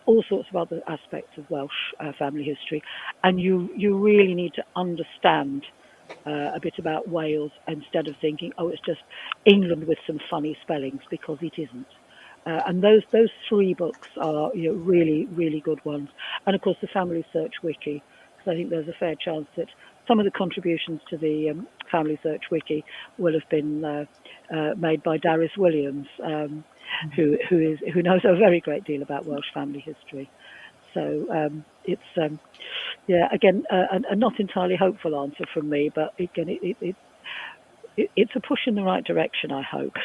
all sorts of other aspects of Welsh family history. And you really need to understand a bit about Wales instead of thinking, oh, it's just England with some funny spellings, because it isn't. And those 3 books are really, really good ones. And of course the Family Search Wiki, because I think there's a fair chance that some of the contributions to the Family Search Wiki will have been made by Darius Williams, who knows a very great deal about Welsh family history. So it's again a not entirely hopeful answer from me, but again it's a push in the right direction, I hope.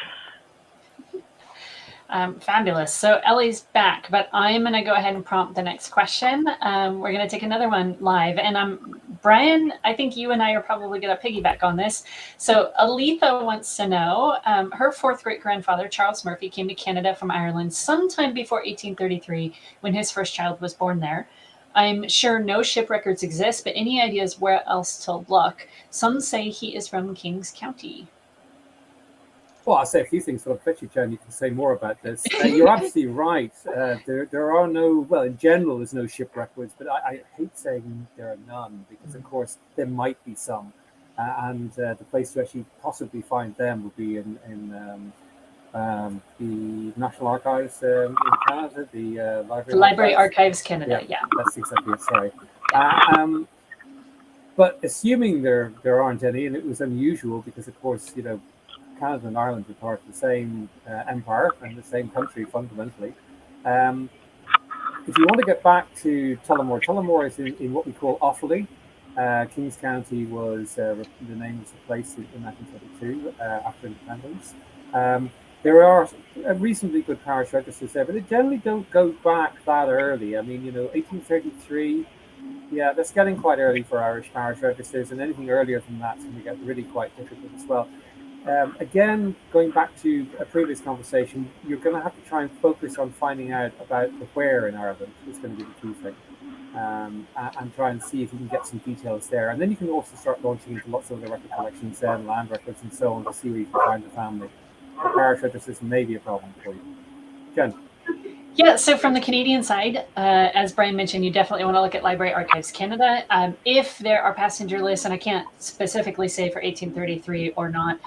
Fabulous. So Ellie's back, but I'm going to go ahead and prompt the next question. We're going to take another one live. And Brian, I think you and I are probably going to piggyback on this. So Aletha wants to know, her 4th great-grandfather, Charles Murphy, came to Canada from Ireland sometime before 1833 when his first child was born there. I'm sure no ship records exist, but any ideas where else to look? Some say he is from Kings County. Well, I'll say a few things, but I'll bet you, Jen, you can say more about this. You're absolutely right. There are no, well, in general, there's no ship records, but I hate saying there are none, because, of course, there might be some. And the place to actually possibly find them would be in the National Archives in Canada, the Library Archives Canada, yeah. That's exactly it, sorry. But assuming there aren't any, and it was unusual because, of course, Canada and Ireland are part of the same empire and the same country fundamentally. If you want to get back to Tullamore is in what we call Offaly. Kings County was the name was replaced in 1922 after independence. There are reasonably good parish registers there, but they generally don't go back that early. I mean, 1833. Yeah, that's getting quite early for Irish parish registers, and anything earlier than that's going to get really quite difficult as well. Again, going back to a previous conversation, you're going to have to try and focus on finding out about the where in Ireland is going to be the key thing, and try and see if you can get some details there. And then you can also start launching into lots of other record collections and land records and so on to see where you can find the family. The parish registers may be a problem for you. Jen? Yeah, so from the Canadian side, as Brian mentioned, you definitely want to look at Library Archives Canada. If there are passenger lists, and I can't specifically say for 1833 or not,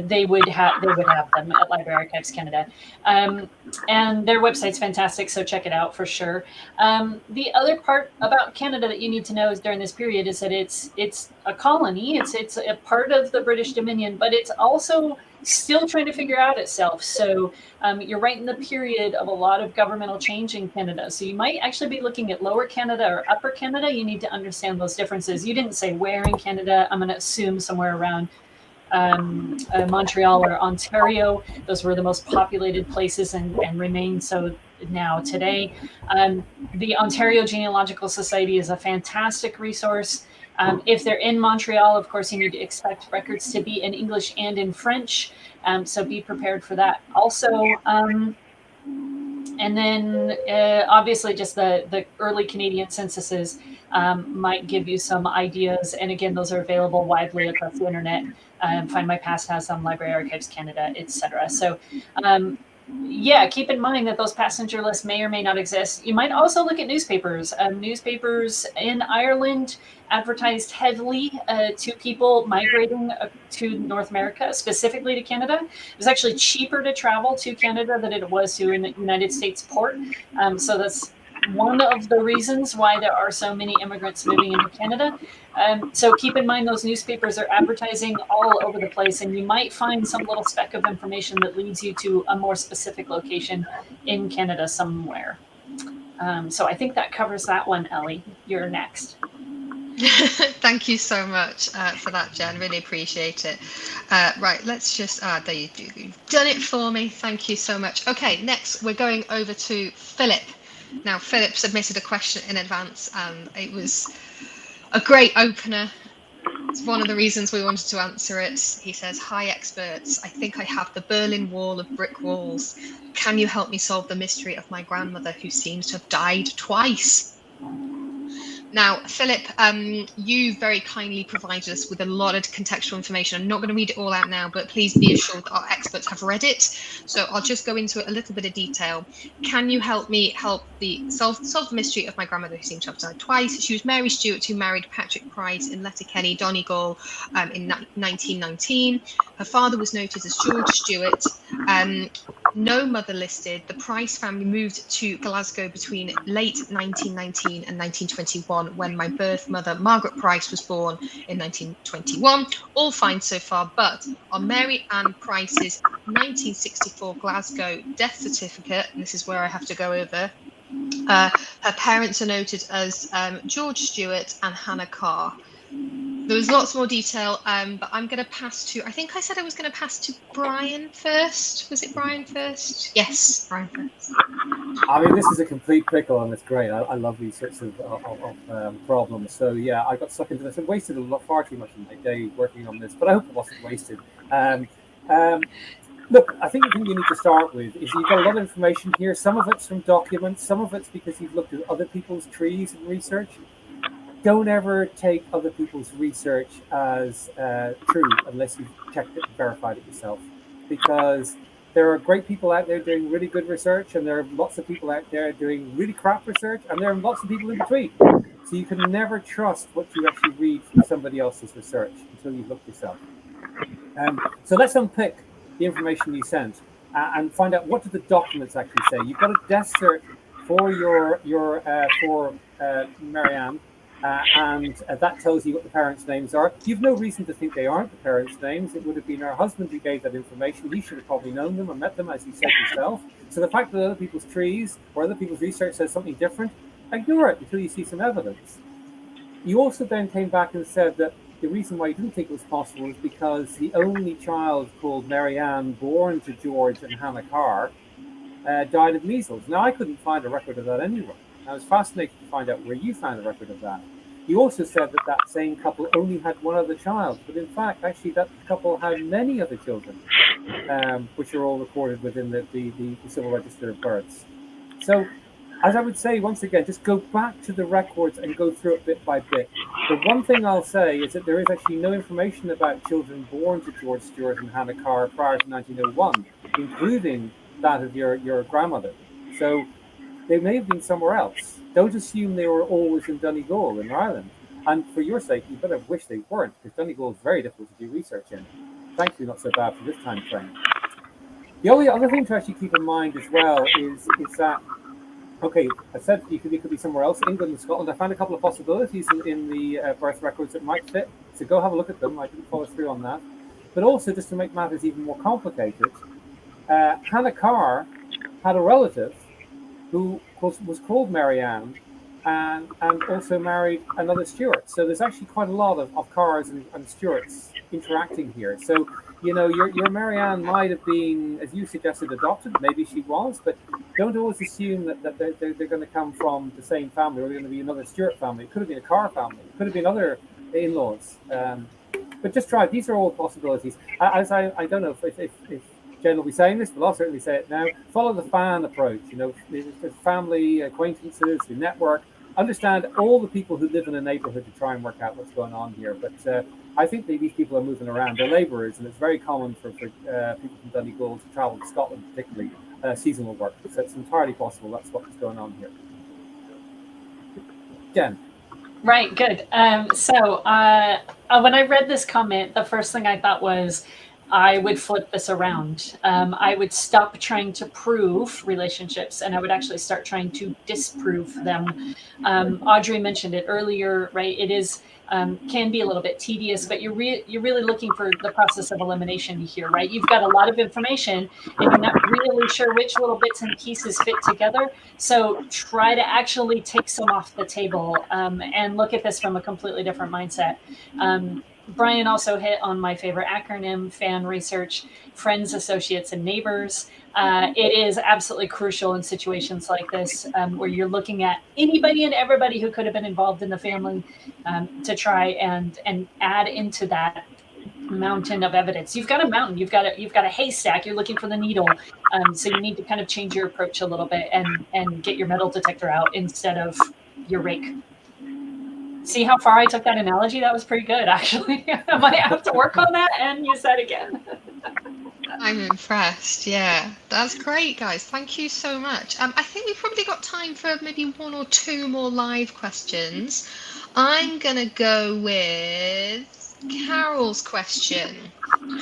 they would have them at Library Archives Canada, and their website's fantastic, so check it out for sure. The other part about Canada that you need to know is during this period is that it's a colony, it's a part of the British Dominion, but it's also still trying to figure out itself. So you're right in the period of a lot of governmental change in Canada. So you might actually be looking at Lower Canada or Upper Canada. You need to understand those differences. You didn't say where in Canada. I'm going to assume somewhere around Montreal or Ontario. Those were the most populated places and remain so now today. The Ontario Genealogical Society is a fantastic resource. If they're in Montreal, of course, you need to expect records to be in English and in French. So be prepared for that also. And then obviously just the early Canadian censuses might give you some ideas. And again, those are available widely across the internet. Findmypast has some, Library Archives Canada, etc. So yeah, keep in mind that those passenger lists may or may not exist. You might also look at newspapers. Newspapers in Ireland advertised heavily to people migrating to North America, specifically to Canada. It was actually cheaper to travel to Canada than it was to a United States port. So that's one of the reasons why there are so many immigrants moving into Canada. So keep in mind those newspapers are advertising all over the place, and you might find some little speck of information that leads you to a more specific location in Canada somewhere. So I think that covers that one, Ellie. You're next. Thank you so much for that, Jen. Really appreciate it. Right, let's just, there you do. You've done it for me. Thank you so much. Okay, next we're going over to Philip. Now, Philip submitted a question in advance, and it was a great opener. It's one of the reasons we wanted to answer it. He says, "Hi, experts. I think I have the Berlin Wall of brick walls. can you help me solve the mystery of my grandmother who seems to have died twice? Now, Philip, you very kindly provided us with a lot of contextual information. I'm not going to read it all out now, but please be assured that our experts have read it. So I'll just go into it a little bit of detail. Can you help me solve the mystery of my grandmother who seemed to have died twice? She was Mary Stewart, who married Patrick Price in Letterkenny, Donegal, in 1919. Her father was noted as George Stewart. No mother listed. The Price family moved to Glasgow between late 1919 and 1921, when my birth mother, Margaret Price, was born in 1921. All fine so far, but on Mary Ann Price's 1964 Glasgow death certificate, and this is where I have to go over, her parents are noted as George Stewart and Hannah Carr. There was lots more detail, but I'm going to pass to, I think I said I was going to pass to Brian first. Was it Brian first? Yes, Brian first. I mean, this is a complete pickle, and it's great. I love these sorts of problems. So yeah, I got stuck into this and wasted far too much of my day working on this, but I hope it wasn't wasted. Look, I think the thing you need to start with is you've got a lot of information here. Some of it's from documents, some of it's because you've looked at other people's trees and research. Don't ever take other people's research as true unless you've checked it and verified it yourself. Because there are great people out there doing really good research, and there are lots of people out there doing really crap research, and there are lots of people in between. So you can never trust what you actually read from somebody else's research until you've looked yourself. So let's unpick the information you sent and find out what do the documents actually say. You've got a death cert for for Marianne. And that tells you what the parents' names are. You've no reason to think they aren't the parents' names. It would have been her husband who gave that information. He should have probably known them or met them, as you said yourself. So the fact that other people's trees or other people's research says something different, ignore it until you see some evidence. You also then came back and said that the reason why you didn't think it was possible is because the only child called Marianne, born to George and Hannah Carr, died of measles. Now, I couldn't find a record of that anywhere. I was fascinated to find out where you found a record of that. You also said that that same couple only had one other child, but in fact, actually, that couple had many other children, which are all recorded within the Civil Register of Births. So, as I would say, once again, just go back to the records and go through it bit by bit. The one thing I'll say is that there is actually no information about children born to George Stewart and Hannah Carr prior to 1901, including that of your grandmother. So, they may have been somewhere else. Don't assume they were always in Donegal in Ireland. And for your sake, you better wish they weren't, because Donegal is very difficult to do research in. Thankfully, not so bad for this time frame. The only other thing to actually keep in mind as well is that, okay, I said it could be somewhere else, England and Scotland. I found a couple of possibilities in the birth records that might fit, so go have a look at them. I didn't follow through on that. But also, just to make matters even more complicated, Hannah Carr had a relative who was called Marianne and also married another Stewart. So there's actually quite a lot of Carrs and Stewarts interacting here. So, you know, your Marianne might have been, as you suggested, adopted. Maybe she was, but don't always assume that they're going to come from the same family or they're going to be another Stewart family. It could have been a Carr family. It could have been other in-laws. But just try. These are all possibilities. I don't know if Jen will be saying this, but I'll certainly say it now. Follow the fan approach. You know, there's family, acquaintances, the network. Understand all the people who live in a neighborhood to try and work out what's going on here. But I think that these people are moving around. They're laborers, and it's very common for people from Donegal to travel to Scotland, particularly seasonal work. So it's entirely possible that's what's going on here. Jen. Right, good. So when I read this comment, the first thing I thought was, I would flip this around. I would stop trying to prove relationships, and I would actually start trying to disprove them. Audrey mentioned it earlier, right? It is can be a little bit tedious, but you're really looking for the process of elimination here, right? You've got a lot of information, and you're not really sure which little bits and pieces fit together. So try to actually take some off the table and look at this from a completely different mindset. Brian also hit on my favorite acronym, FAN research, friends, associates, and neighbors. It is absolutely crucial in situations like this where you're looking at anybody and everybody who could have been involved in the family to try and add into that mountain of evidence. You've got a mountain, you've got a haystack, you're looking for the needle. So you need to kind of change your approach a little bit and get your metal detector out instead of your rake. See how far I took that analogy? That was pretty good, actually. I might have to work on that and use that again. I'm impressed. Yeah, that's great, guys. Thank you so much. I think we've probably got time for maybe 1 or 2 more live questions. I'm going to go with Carol's question.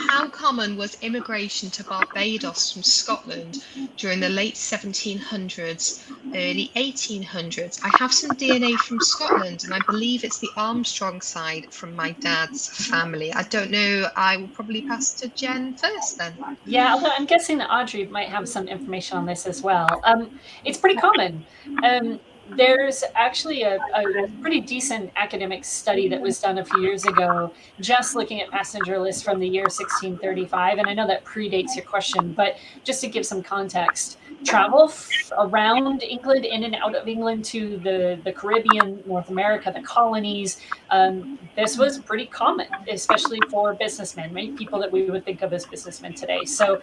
How common was immigration to Barbados from Scotland during the late 1700s, early 1800s? I have some DNA from Scotland, and I believe it's the Armstrong side from my dad's family. I don't know. I will probably pass to Jen first then. Yeah, although I'm guessing that Audrey might have some information on this as well. It's pretty common. There's actually a pretty decent academic study that was done a few years ago, just looking at passenger lists from the year 1635. And I know that predates your question, but just to give some context, travel around England, in and out of England to the Caribbean, North America, the colonies, this was pretty common, especially for businessmen, right? People that we would think of as businessmen today. So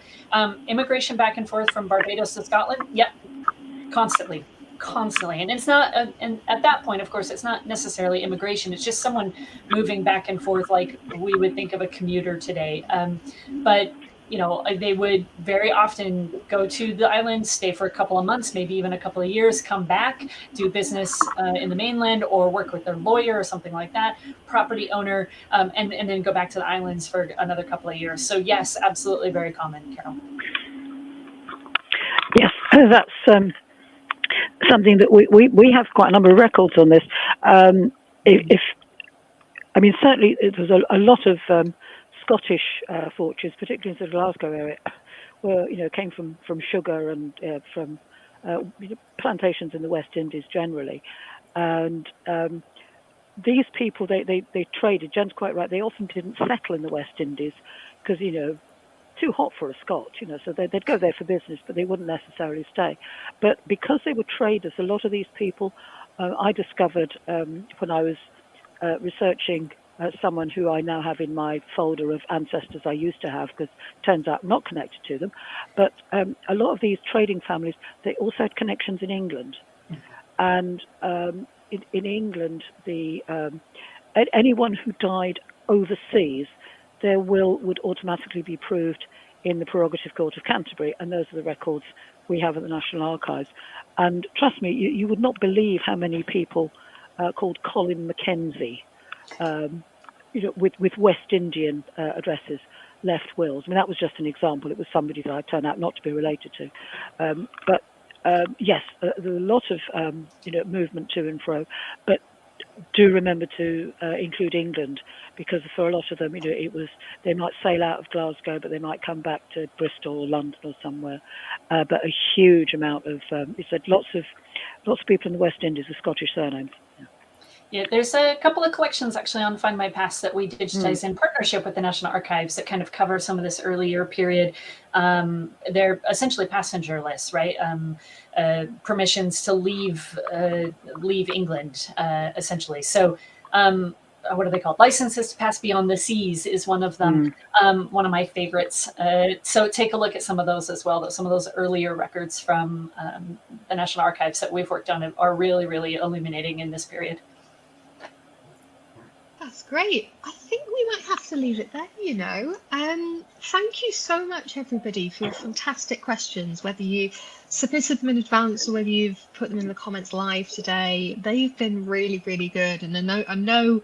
immigration back and forth from Barbados to Scotland, yep, constantly. And it's not, and at that point, of course, it's not necessarily immigration. It's just someone moving back and forth like we would think of a commuter today. But they would very often go to the islands, stay for a couple of months, maybe even a couple of years, come back, do business in the mainland, or work with their lawyer or something like that, property owner, and then go back to the islands for another couple of years. So yes, absolutely very common, Carol. Yes, that's something that we have quite a number of records on this. Certainly there was a lot of Scottish fortunes, particularly in the Glasgow area, were came from sugar and from plantations in the West Indies generally, and these people they traded. Jen's quite right. They often didn't settle in the West Indies because too hot for a Scot, so they'd go there for business, but they wouldn't necessarily stay. But because they were traders, a lot of these people, I discovered when I was researching someone who I now have in my folder of ancestors I used to have, because it turns out I'm not connected to them. But a lot of these trading families, they also had connections in England. And in England, anyone who died overseas, their will would automatically be proved in the Prerogative Court of Canterbury, and those are the records we have at the National Archives. And trust me, you would not believe how many people called Colin Mackenzie, with West Indian addresses, left wills. I mean, that was just an example. It was somebody that I turned out not to be related to. But yes, there are a lot of movement to and fro, but do remember to include England, because for a lot of them, it was, they might sail out of Glasgow, but they might come back to Bristol or London or somewhere. But a huge amount of, it said lots of people in the West Indies with Scottish surnames. Yeah, there's a couple of collections actually on Findmypast that we digitize in partnership with the National Archives that kind of cover some of this earlier period. They're essentially passenger lists, right? Permissions to leave England, essentially. So what are they called? Licenses to pass beyond the seas is one of them. One of my favorites. So take a look at some of those as well. Some of those earlier records from the National Archives that we've worked on are really, really illuminating in this period. That's great. I think we might have to leave it there, Thank you so much, everybody, for your fantastic questions, whether you submitted them in advance or whether you've put them in the comments live today. They've been really, really good. And I know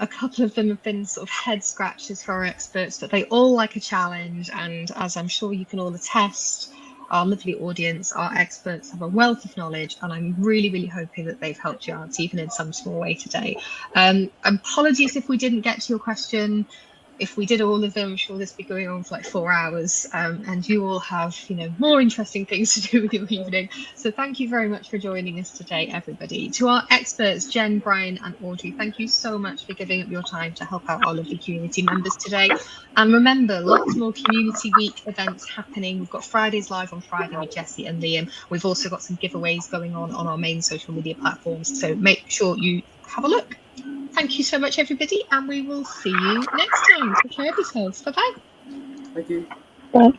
a couple of them have been sort of head scratches for our experts, but they all like a challenge. And as I'm sure you can all attest, our lovely audience, our experts have a wealth of knowledge, and I'm really, really hoping that they've helped you out, even in some small way today. Apologies if we didn't get to your question. If we did all of them, I'm sure this would be going on for like 4 hours, and you all have, more interesting things to do with your evening. So thank you very much for joining us today, everybody. To our experts, Jen, Brian, and Audrey, thank you so much for giving up your time to help out our lovely community members today. And remember, lots more Community Week events happening. We've got Fridays Live on Friday with Jessie and Liam. We've also got some giveaways going on our main social media platforms. So make sure you have a look. Thank you so much, everybody, and we will see you next time. Take care of yourselves. Bye-bye. Thank you. Bye.